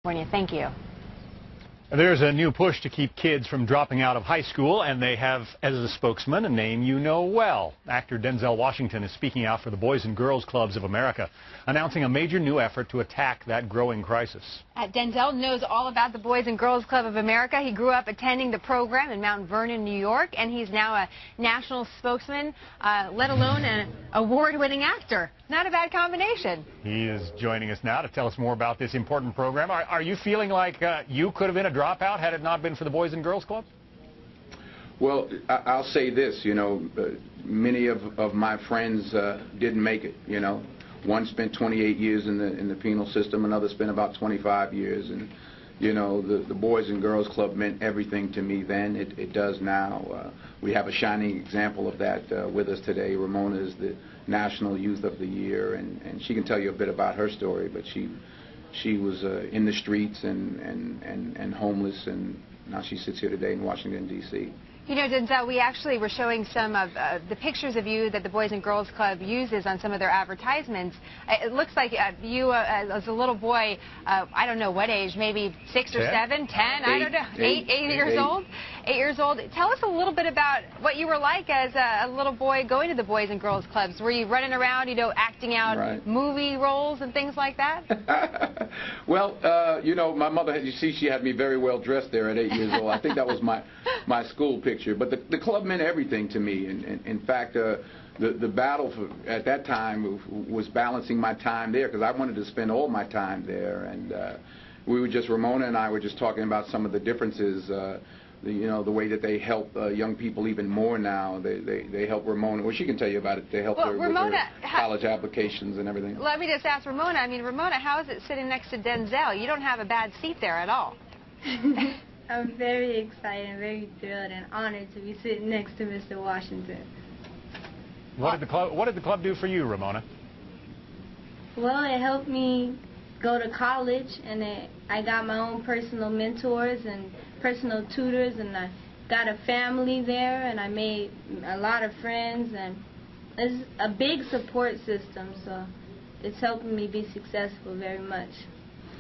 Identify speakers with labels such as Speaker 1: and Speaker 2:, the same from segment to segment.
Speaker 1: Thank you.
Speaker 2: There's a new push to keep kids from dropping out of high school, and they have as a spokesman a name you know well. Actor Denzel Washington is speaking out for the Boys and Girls Clubs of America, announcing a major new effort to attack that growing crisis.
Speaker 1: Denzel knows all about the Boys and Girls Club of America. He grew up attending the program in Mount Vernon, New York, and he's now a national spokesman, let alone an award-winning actor. Not a bad combination.
Speaker 2: He is joining us now to tell us more about this important program. Are you feeling like you could have been a dropout had it not been for the Boys and Girls Club?
Speaker 3: Well, I'll say this, many of my friends didn't make it, One spent 28 years in the penal system, another spent about 25 years, and the Boys and Girls Club meant everything to me then. It does now. We have a shining example of that with us today. Ramona is the National Youth of the Year, and she can tell you a bit about her story, but she was in the streets and homeless, and now she sits here today in Washington, D.C.
Speaker 1: Denzel, we actually were showing some of the pictures of you that the Boys and Girls Club uses on some of their advertisements. It looks like you, as a little boy, I don't know what age, maybe 6 or 7, 10, I don't know, 8 years old. 8 years old. Tell us a little bit about what you were like as a little boy going to the Boys and Girls Clubs. Were you running around, acting out movie roles and things like that?
Speaker 3: Well, my mother, you see, she had me very well dressed there at 8 years old. I think that was my school picture. But the club meant everything to me. And in fact, the battle at that time was balancing my time there, because I wanted to spend all my time there. And Ramona and I were just talking about some of the differences. The way that they help young people even more now. They help Ramona. Well, she can tell you about it. They help her with her college applications and everything.
Speaker 1: Let me just ask Ramona. Ramona, how is it sitting next to Denzel? You don't have a bad seat there at all.
Speaker 4: I'm very excited, very thrilled, and honored to be sitting next to Mr. Washington.
Speaker 2: What did the club do for you, Ramona?
Speaker 4: Well, it helped me go to college, and I got my own personal mentors and personal tutors, and I got a family there, and I made a lot of friends, and it's a big support system, so it's helping me be successful very much.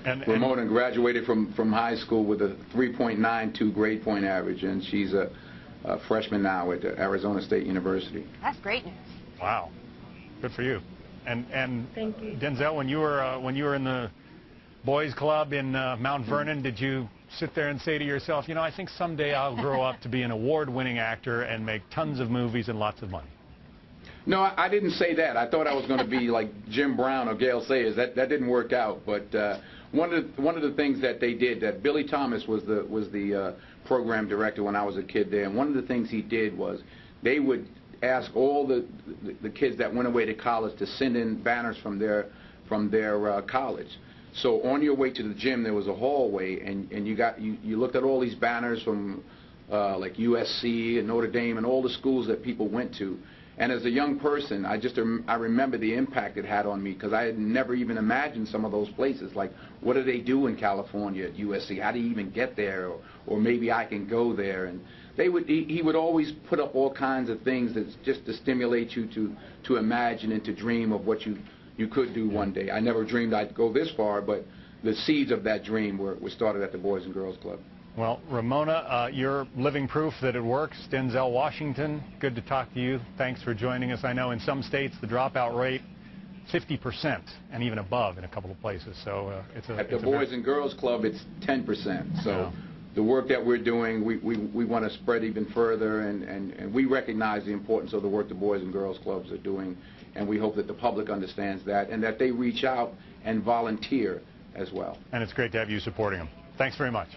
Speaker 3: And Ramona graduated from high school with a 3.92 grade point average, and she's a freshman now at Arizona State University.
Speaker 1: That's great news.
Speaker 2: Wow, good for you. And
Speaker 4: thank you.
Speaker 2: Denzel, when you were in the boys club in Mount Vernon, did you sit there and say to yourself, I think someday I'll grow up to be an award-winning actor and make tons of movies and lots of money?
Speaker 3: No, I didn't say that. I thought I was going to be like Jim Brown or Gail Sayers. That didn't work out. But one of the things that they did, that Billy Thomas was the program director when I was a kid there, and one of the things he did was they would ask all the kids that went away to college to send in banners from their college. So on your way to the gym, there was a hallway, and you looked at all these banners from like USC and Notre Dame and all the schools that people went to. And as a young person, I remember the impact it had on me, because I had never even imagined some of those places. Like, what do they do in California at USC? How do you even get there? Or maybe I can go there. And he would always put up all kinds of things that's just to stimulate you to imagine and to dream of what you could do one day. I never dreamed I'd go this far, but the seeds of that dream were started at the Boys and Girls Club.
Speaker 2: Well, Ramona, you're living proof that it works. Denzel Washington, good to talk to you. Thanks for joining us. I know in some states the dropout rate 50% and even above in a couple of places. So
Speaker 3: at the Boys and Girls Club, it's 10%. So the work that we're doing, we want to spread even further, and we recognize the importance of the work the Boys and Girls Clubs are doing, and we hope that the public understands that and that they reach out and volunteer as well.
Speaker 2: And it's great to have you supporting them. Thanks very much.